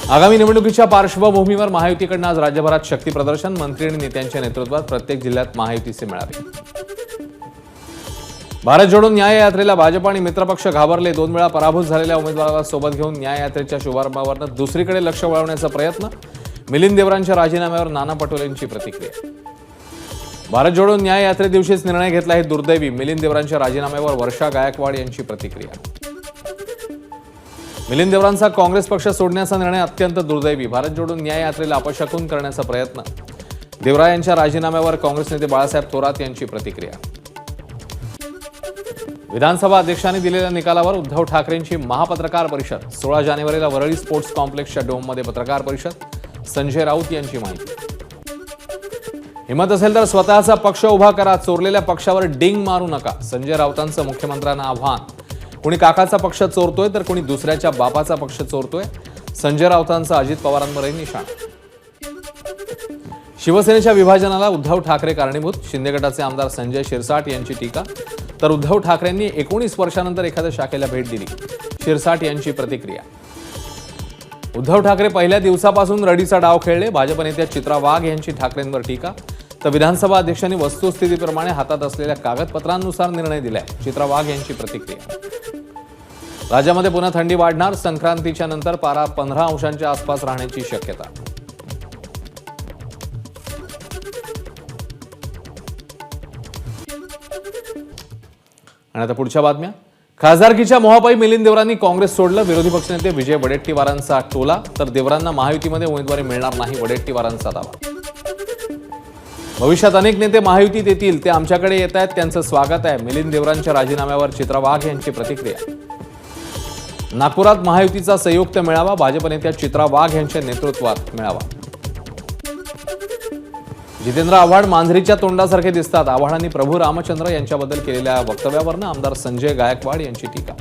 आगामी निवडणुकीच्या पार्श्वभूमीवर महायुतीकडून आज राज्यभरात शक्ती प्रदर्शन, मंत्री आणि नेत्यांच्या नेतृत्वात प्रत्येक जिल्ह्यात महायुतीचे मेळावे। भारत जोडो न्याय यात्रेला भाजप आणि मित्रपक्ष घाबरले, 2 वेळा पराभूत झालेल्या उमेदवाराला सोबत घेऊन न्याय यात्रेच्या शुभारंभावर दुसरीकडे लक्ष वळवण्याचा प्रयत्न, मिलिंद देवरांच्या राजीनाम्यावर नाना पटोलेंची प्रतिक्रिया। भारत जोडो न्याय यात्रे दिवशीच निर्णय घेतला हे दुर्दैवी, मिलिंद देवरांच्या राजीनाम्यावर वर्षा गायकवाड यांची प्रतिक्रिया। मिलिंद देवरांचा काँग्रेस पक्ष सोडण्याचा निर्णय अत्यंत दुर्दैवी, भारत जोडो न्याय यात्रेला अपशकुन करण्याचा प्रयत्न, देवरा यांच्या राजीनाम्यावर काँग्रेस नेते बाळासाहेब थोरात यांची प्रतिक्रिया। विधानसभा अध्यक्षांनी दिलेल्या निकालावर उद्धव ठाकरेंची महापत्रकार परिषद, 16 जानेवारीला वरळी स्पोर्ट्स कॉम्प्लेक्सच्या डोममध्ये पत्रकार परिषद, संजय राऊत यांची माहिती। हिम्मत असेल तर स्वतःचा पक्ष उभा करा, चोरलेल्या पक्षावर डिंग मारू नका, संजय राऊतांचं मुख्यमंत्र्यांना आव्हान। कोणी काकाचा पक्ष चोरतोय तर कोणी दुसऱ्याच्या बापाचा पक्ष चोरतोय, संजय राऊतांचा अजित पवारांवरही निशाणा। शिवसेनेच्या विभाजनाला उद्धव ठाकरे कारणीभूत, शिंदे गटाचे आमदार संजय शिरसाट यांची टीका, तर उद्धव ठाकरेंनी 19 वर्षानंतर एखाद्या शाखेला भेट दिली, शिरसाट यांची प्रतिक्रिया। उद्धव ठाकरे पहिल्या दिवसापासून रडीचा डाव खेळले, भाजप नेत्या चित्रा वाघ यांची ठाकरेंवर टीका, तर विधानसभा अध्यक्षांनी वस्तुस्थितीप्रमाणे हातात असलेल्या कागदपत्रांनुसार निर्णय दिलाय, चित्रा वाघ यांची प्रतिक्रिया। राज्यामध्ये पुन्हा थंडी वाढणार, संक्रांतीच्या नंतर पारा 15 अंशांच्या आसपास राहण्याची शक्यता। आणि आता पुढच्या बातम्या। खासदारकीच्या मोहापायी मिलिंद देवरांनी काँग्रेस सोडलं, विरोधी पक्षनेते विजय वडेट्टीवारांचा टोला, तर देवरांना महायुतीमध्ये उमेदवारी मिळणार नाही, वडेट्टीवारांचा दावा। भविष्यात अनेक नेते महायुतीत येतील, ते आमच्याकडे येत आहेत, त्यांचं स्वागत आहे, मिलिंद देवरांच्या राजीनाम्यावर चित्रा वाघ यांची प्रतिक्रिया। नागपुरात महायुतीचा संयुक्त मेळावा, भाजप नेत्या चित्रा वाघ यांच्या नेतृत्वात मेळावा। जितेंद्र आव्हाड मांजरीच्या तोंडासारखे दिसतात, आव्हाडांनी प्रभू रामचंद्र यांच्याबद्दल केलेल्या वक्तव्यावरनं आमदार संजय गायकवाड यांची टीका।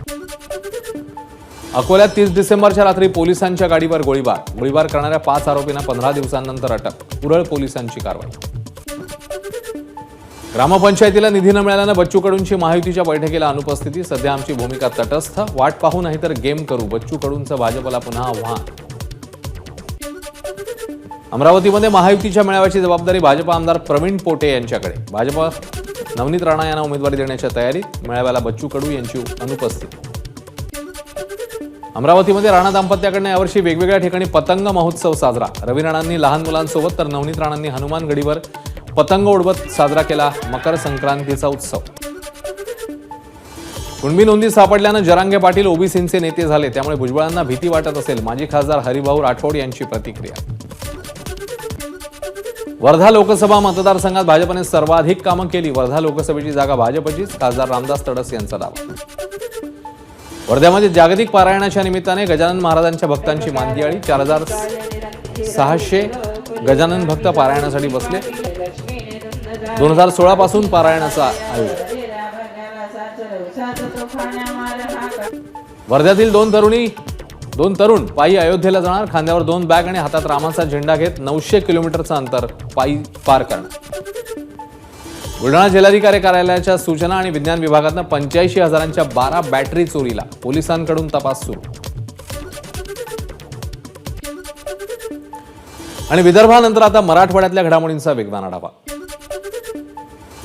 अकोल्यात 30 डिसेंबरच्या रात्री पोलिसांच्या गाडीवर गोळीबार करणाऱ्या 5 आरोपींना 15 दिवसांनंतर अटक, उरळ पोलिसांची कारवाई। ग्रामपंचायतीला निधी न मिळाल्यानं बच्चू कडूंची महायुतीच्या बैठकीला अनुपस्थिती, सध्या आमची भूमिका तटस्थ, वाट पाहू नाही तर गेम करू, बच्चू कडूंचं भाजपला पुन्हा आव्हान। अमरावतीमध्ये महायुतीच्या मेळाव्याची जबाबदारी भाजप आमदार प्रवीण पोटे यांच्याकडे, भाजप नवनीत राणा यांना उमेदवारी देण्याच्या तयारीत, मेळाव्याला बच्चू कडू यांची अनुपस्थिती। अमरावतीमध्ये राणा दाम्पत्याकडनं यावर्षी वेगवेगळ्या ठिकाणी पतंग महोत्सव साजरा, रवी राणांनी लहान मुलांसोबत तर नवनीत राणांनी हनुमान गडीवर पतंग उडवत साजरा केला मकर संक्रांतीचा उत्सव। कुणबी नोंदी सापडल्यानं जरांगे पाटील ओबीसींचे नेते झाले, त्यामुळे भुजबळांना भीती वाटत असेल, माजी खासदार हरिभाऊ राठोड यांची प्रतिक्रिया। वर्धा लोकसभा मतदारसंघात भाजपने सर्वाधिक कामं केली, वर्धा लोकसभेची जागा भाजपचीच, खासदार रामदास तडस यांचा दावा। वर्ध्यामध्ये जागतिक पारायणाच्या निमित्ताने गजानन महाराजांच्या भक्तांची मांदियाळी, 4600 गजानन भक्त पारायणासाठी बसले, 2016 पासून पारायणाचा आयोजन। वर्ध्यातील दोन तरुण पायी अयोध्येला जाणार, खांद्यावर 2 बॅग आणि हातात रामाचा झेंडा घेत 900 किलोमीटरचं अंतर पायी पार करणार। बुलढाणा जिल्हाधिकारी कार्यालयाच्या सूचना आणि विज्ञान विभागातनं 85,000च्या 12 बॅटरी चोरीला, पोलिसांकडून तपास सुरू। आणि विदर्भानंतर आता मराठवाड्यातल्या घडामोडींचा वेगवान आढावा।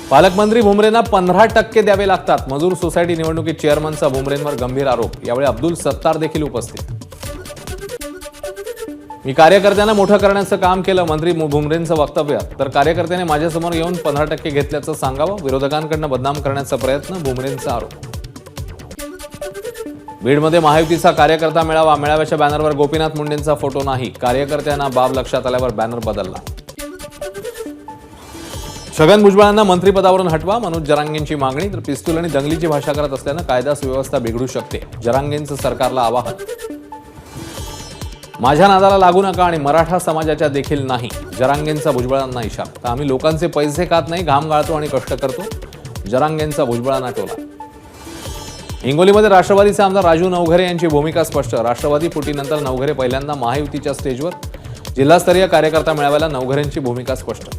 पालकमंत्री भुमरेंना 15% द्यावे लागतात, मजूर सोसायटी निवडणुकीत चेअरमनचा भुमरेंवर गंभीर आरोप, यावेळी अब्दुल सत्तार देखील उपस्थित। मी कार्यकर्त्यांना मोठं करण्याचं काम केलं, मंत्री भुमरेंचं वक्तव्य, तर कार्यकर्त्याने माझ्यासमोर येऊन 15% घेतल्याचं सांगावं, विरोधकांकडनं बदनाम करण्याचा प्रयत्न, भुमरेंचा आरोप। बीडमध्ये महायुतीचा कार्यकर्ता मेळावा, मेळाव्याच्या बॅनरवर गोपीनाथ मुंडेंचा फोटो नाही, कार्यकर्त्यांना बाब लक्षात आल्यावर बॅनर बदलला। छगन भुजबळांना मंत्रिपदावरून हटवा, मनोज जरांगेंची मागणी, तर पिस्तूल आणि दंगलीची भाषा करत असल्यानं कायदा सुव्यवस्था बिघडू शकते, जरांगेंचं सरकारला आवाहन। माझ्या नादाला लागू नका आणि मराठा समाजाच्या देखील नाही, जरांगेंचा भुजबळांना इशारा, तर आम्ही लोकांचे पैसे खात नाही, घाम गाळतो आणि कष्ट करतो, जरांगेंचा भुजबळांना टोला। हिंगोलीमध्ये राष्ट्रवादीचे आमदार राजू नवघरे यांची भूमिका स्पष्ट, राष्ट्रवादी फुटीनंतर नवघरे पहिल्यांदा महायुतीच्या स्टेजवर, जिल्हास्तरीय कार्यकर्ता मेळाव्याला नवघरेंची भूमिका स्पष्ट।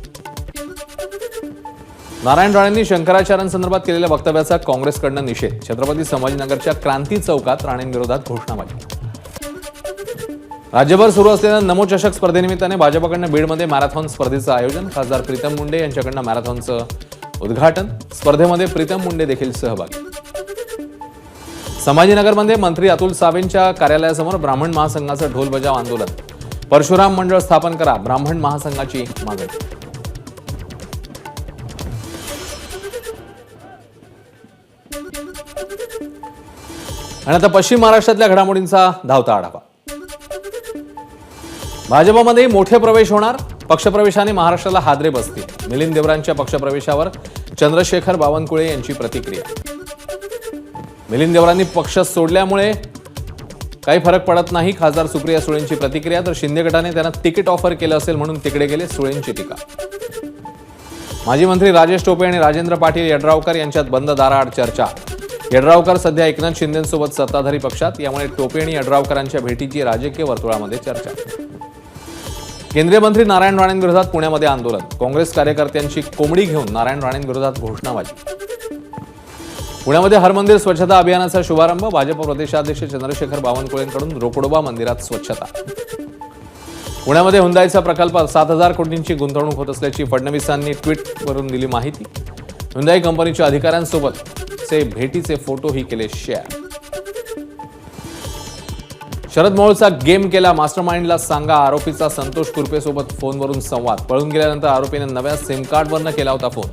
नारायण राणेंनी शंकराचार्यांसंदर्भात केलेल्या वक्तव्याचा काँग्रेसकडनं निषेध, छत्रपती संभाजीनगरच्या क्रांती चौकात राणेंविरोधात घोषणाबाजी। राज्यभर सुरू असलेल्या नमो चषक स्पर्धेनिमित्ताने भाजपकडनं बीडमध्ये मॅरेथॉन स्पर्धेचं आयोजन. खासदार प्रीतम मुंडे यांच्याकडनं मॅरेथॉनचं उद्घाटन. स्पर्धेमध्ये प्रीतम मुंडे देखील सहभागी. संभाजीनगरमध्ये मंत्री अतुल सावेंच्या कार्यालयासमोर ब्राह्मण महासंघाचं ढोल बजाव आंदोलन. परशुराम मंडळ स्थापन करा, ब्राह्मण महासंघाची मागणी. आणि आता पश्चिम महाराष्ट्रातल्या घडामोडींचा धावता आढावा. भाजपमध्ये मोठे प्रवेश होणार. पक्षप्रवेशाने महाराष्ट्राला हादरे बसतील. मिलिंद देवरांच्या पक्षप्रवेशावर चंद्रशेखर बावनकुळे यांची प्रतिक्रिया. मिलिंद देवरांनी पक्ष सोडल्यामुळे काही फरक पडत नाही, खासदार सुप्रिया सुळेंची प्रतिक्रिया. तर शिंदे गटाने त्यांना तिकीट ऑफर केलं असेल म्हणून तिकडे गेले, सुळेंची टीका. माजी मंत्री राजेश टोपे आणि राजेंद्र पाटील यड्रावकर यांच्यात बंद दाराआड चर्चा. यड्रावकर सध्या एकनाथ शिंदेसोबत सत्ताधारी पक्षात, यामुळे टोपे आणि यड्रावकरांच्या भेटीची राजकीय वर्तुळामध्ये चर्चा. केंद्रीय मंत्री नारायण राणेंविरोधात पुण्यामध्ये आंदोलन. काँग्रेस कार्यकर्त्यांची कोंबडी घेऊन नारायण राणेंविरोधात घोषणाबाजी. पुण्यामध्ये हरमंदिर स्वच्छता अभियानाचा शुभारंभ. भाजप प्रदेशाध्यक्ष चंद्रशेखर बावनकुळेंकडून रोकडोबा मंदिरात स्वच्छता. पुण्यामध्ये हुंदाईचा प्रकल्प 7,000 कोटींची गुंतवणूक होत असल्याची फडणवीसांनी ट्विटवरून दिली माहिती. हुंदाई कंपनीच्या अधिकाऱ्यांसोबतचे भेटीचे फोटोही केले शेअर. शरद मोहोळचा गेम केला, मास्टरमाइंडला सांगा. आरोपीचा संतोष कुरपेसोबत फोनवरून संवाद. पळून गेल्यानंतर आरोपीने नव्या सिम कार्डवरनं केला होता फोन.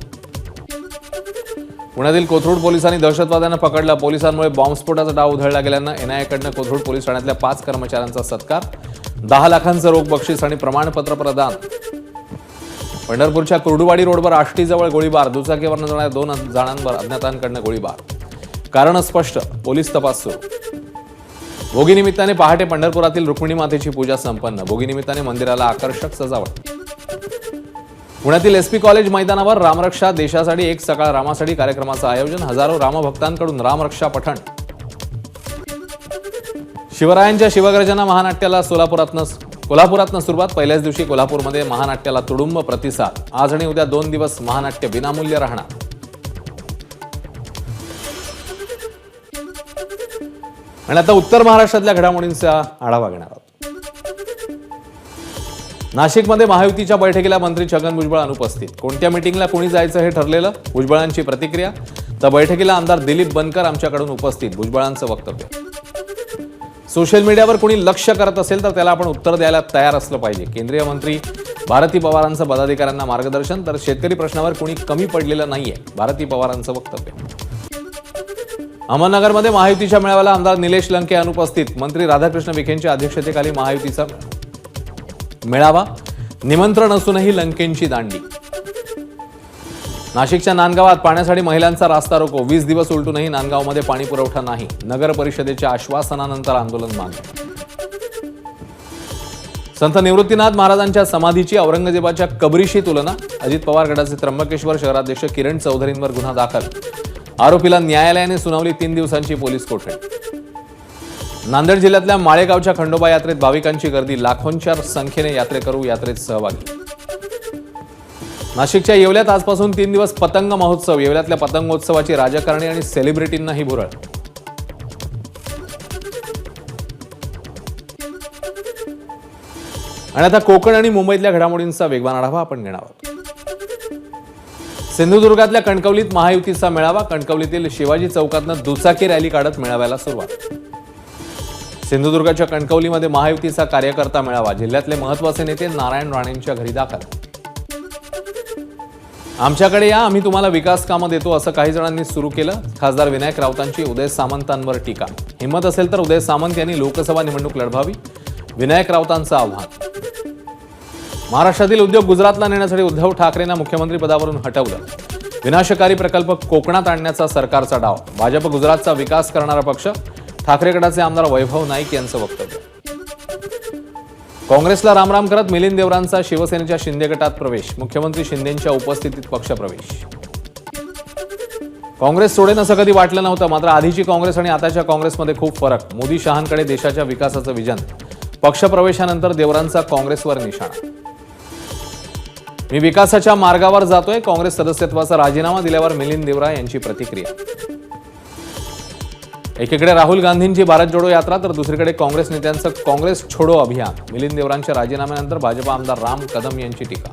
पुण्यातील कोथरूड पोलिसांनी दहशतवाद्यांना पकडलं. पोलिसांमुळे बॉम्बस्फोटाचा डाव उधळला गेल्यानं एनआयएकडनं कोथरूड पोलीस ठाण्यातल्या 5 कर्मचाऱ्यांचा सत्कार. 10 लाखांचं रोख बक्षीस आणि प्रमाणपत्र प्रदान. पंढरपूरच्या कुर्डुवाडी रोडवर आष्टीजवळ गोळीबार. दुचाकीवरनं जाणाऱ्या 2 जणांवर अज्ञातांकडनं गोळीबार. कारण स्पष्ट, पोलीस तपास सुरू. भोगीनिमित्ताने पहाटे पंढरपुरातील रुक्मिणी मातेची पूजा संपन्न. भोगीनिमित्ताने मंदिराला आकर्षक सजावट. पुण्यातील एसपी कॉलेज मैदानावर रामरक्षा देशासाठी एक सकाळ रामासाठी कार्यक्रमाचं आयोजन. हजारो रामभक्तांकडून रामरक्षा पठण. शिवरायांच्या शिवगर्जना महानाट्याला कोल्हापुरातनं सुरुवात. पहिल्याच दिवशी कोल्हापूरमध्ये महानाट्याला तुडुंब प्रतिसाद. आज आणि उद्या 2 दिवस महानाट्य विनामूल्य राहणार. आणि आता उत्तर महाराष्ट्रातल्या घडामोडींचा आढावा घेणार आहोत. नाशिकमध्ये महायुतीच्या बैठकीला मंत्री छगन भुजबळ अनुपस्थित. कोणत्या मीटिंगला कोणी जायचं हे ठरलेलं, भुजबळांची प्रतिक्रिया. तर बैठकीला आमदार दिलीप बनकर आमच्याकडून उपस्थित, भुजबळांचं वक्तव्य. सोशल मीडियावर कोणी लक्ष करत असेल तर त्याला आपण उत्तर द्यायला तयार असलं पाहिजे. केंद्रीय मंत्री भारती पवारांचं पदाधिकाऱ्यांना मार्गदर्शन. तर शेतकरी प्रश्नावर कोणी कमी पडलेलं नाहीये, भारती पवारांचं वक्तव्य. अहमदनगरमध्ये महायुतीच्या मेळाव्याला आमदार निलेश लंके अनुपस्थित. मंत्री राधाकृष्ण विखेंच्या अध्यक्षतेखाली महायुतीचा मेळावा. निमंत्रण असूनही लंकेंची दांडी. नाशिकच्या नांदगावात पाण्यासाठी महिलांचा रास्ता रोको. 20 दिवस उलटूनही नांदगावमध्ये पाणी पुरवठा नाही. नगर परिषदेच्या आश्वासनानंतर आंदोलन मागे. संत निवृत्तीनाथ महाराजांच्या समाधीची औरंगजेबाच्या कबरीशी तुलना. अजित पवार गटाचे त्र्यंबकेश्वर शहराध्यक्ष किरण चौधरींवर गुन्हा दाखल. आरोपीला न्यायालयाने सुनावली 3 दिवसांची पोलीस कोठडी. नांदेड जिल्ह्यातल्या माळेगावच्या खंडोबा यात्रेत भाविकांची गर्दी. लाखोंच्या संख्येने यात्रेकरू यात्रेत सहभागी. नाशिकच्या येवल्यात आजपासून 3 दिवस पतंग महोत्सव. येवल्यातल्या पतंगोत्सवाची राजकारणी आणि सेलिब्रिटींनाही भुरळ. आणि आता कोकण आणि मुंबईतल्या घडामोडींचा वेगवान आढावा आपण घेणार आहोत. सिंधुदुर्गातल्या कणकवलीत महायुतीचा मेळावा. कणकवलीतील शिवाजी चौकातनं दुचाकी रॅली काढत मेळाव्याला सुरुवात. सिंधुदुर्गाच्या कणकवलीमध्ये महायुतीचा कार्यकर्ता मेळावा. जिल्ह्यातले महत्त्वाचे नेते नारायण राणेंच्या घरी दाखल. आमच्याकडे या, आम्ही तुम्हाला विकास कामं देतो, असं काही जणांनी सुरू केलं. खासदार विनायक राऊतांची उदय सामंतांवर टीका. हिंमत असेल तर उदय सामंत यांनी लोकसभा निवडणूक लढवावी, विनायक राऊतांचं आव्हान. महाराष्ट्रातील उद्योग गुजरातला नेण्यासाठी उद्धव ठाकरेंना मुख्यमंत्री पदावरून हटवलं. विनाशकारी प्रकल्प कोकणात आणण्याचा सरकारचा डाव. भाजप गुजरातचा विकास करणारा पक्ष. ठाकरे गटाचे आमदार वैभव नाईक यांचं वक्तव्य. काँग्रेसला रामराम करत मिलिंद देवरांचा शिवसेनेच्या शिंदे गटात प्रवेश. मुख्यमंत्री शिंदेंच्या उपस्थितीत पक्षप्रवेश. काँग्रेस सोडेन असं कधी वाटलं नव्हतं, मात्र आधीची काँग्रेस आणि आताच्या काँग्रेसमध्ये खूप फरक. मोदी शहांकडे देशाच्या विकासाचं विजन. पक्षप्रवेशानंतर देवरांचा काँग्रेसवर निशाणा. मी विकासाच्या मार्गावर जातोय. काँग्रेस सदस्यत्वाचा राजीनामा दिल्यावर मिलिंद देवरा यांची प्रतिक्रिया. एकीकडे राहुल गांधींची भारत जोडो यात्रा तर दुसरीकडे काँग्रेस नेत्यांचं काँग्रेस छोडो अभियान. मिलिंद देवरांच्या राजीनाम्यानंतर भाजपा आमदार राम कदम यांची टीका.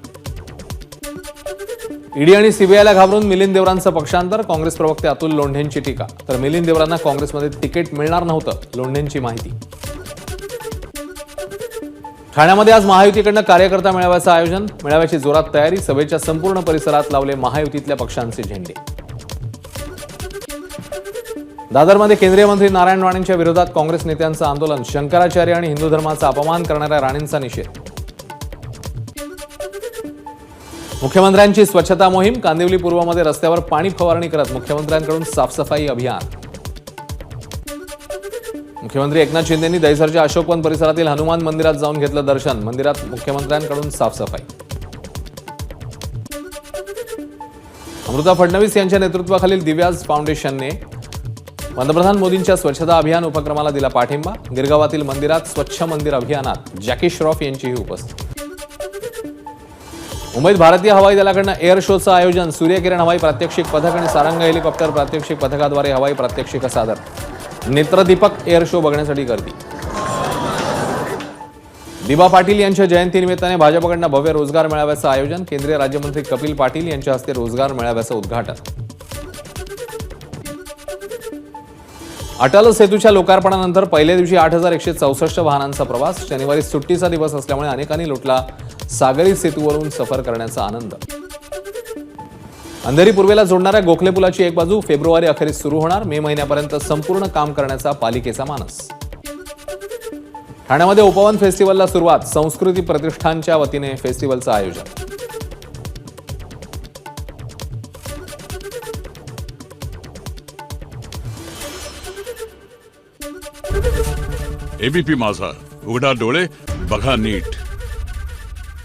ईडी आणि सीबीआयला घाबरून मिलिंद देवरांचं पक्षांतर. काँग्रेस प्रवक्ते अतुल लोंढेंची टीका. तर मिलिंद देवरांना काँग्रेसमध्ये तिकीट मिळणार नव्हतं, लोंढेंची माहिती. ठाण्यामध्ये आज महायुतीकडनं कार्यकर्ता मेळाव्याचं आयोजन. मेळाव्याची जोरात तयारी. सभेच्या संपूर्ण परिसरात लावले महायुतीतल्या पक्षांचे झेंडे. दादरमध्ये केंद्रीय मंत्री नारायण राणेंच्या विरोधात काँग्रेस नेत्यांचं आंदोलन. शंकराचार्य आणि हिंदू धर्माचा अपमान करणाऱ्या राणेंचा निषेध. मुख्यमंत्र्यांची स्वच्छता मोहीम. कांदिवली पूर्वमध्ये रस्त्यावर पाणी फवारणी करत मुख्यमंत्र्यांकडून साफसफाई अभियान. मुख्यमंत्री एकनाथ शिंदेंनी दहिसरच्या अशोकवन परिसरातील हनुमान मंदिरात जाऊन घेतलं दर्शन. मंदिरात मुख्यमंत्र्यांकडून साफसफाई. अमृता फडणवीस यांच्या नेतृत्वाखालील दिव्याज फाउंडेशनने पंतप्रधान मोदींच्या स्वच्छता अभियान उपक्रमाला दिला पाठिंबा. गिरगावातील मंदिरात स्वच्छ मंदिर अभियानात जॅकी श्रॉफ यांचीही उपस्थिती. मुंबईत भारतीय हवाई दलाकडनं एअर शोचं आयोजन. सूर्यकिरण हवाई प्रात्यक्षिक पथक आणि सारंग हेलिकॉप्टर प्रात्यक्षिक पथकाद्वारे हवाई प्रात्यक्षिक सादर. नेत्रदीपक एअर शो बघण्यासाठी गर्दी. दिबा पाटील यांच्या जयंतीनिमित्ताने भाजपकडनं भव्य रोजगार मेळाव्याचं आयोजन. केंद्रीय राज्यमंत्री कपिल पाटील यांच्या हस्ते रोजगार मेळाव्याचं उद्घाटन. अटल सेतूच्या लोकार्पणानंतर पहिल्या दिवशी 8,164 वाहनांचा प्रवास. शनिवारी सुट्टीचा दिवस असल्यामुळे अनेकांनी लुटला सागरी सेतूवरून सफर करण्याचा आनंद. अंधेरी पूर्वेला जोडणाऱ्या गोखले पुलाची एक बाजू फेब्रुवारी अखेरीस सुरू होणार. मे महिन्यापर्यंत संपूर्ण काम करण्याचा पालिकेचा मानस. ठाण्यामध्ये उपवन फेस्टिव्हलला सुरुवात. संस्कृती प्रतिष्ठानच्या वतीने फेस्टिव्हलचं आयोजन. एबीपी माझा, उघडा डोळे बघा नीट.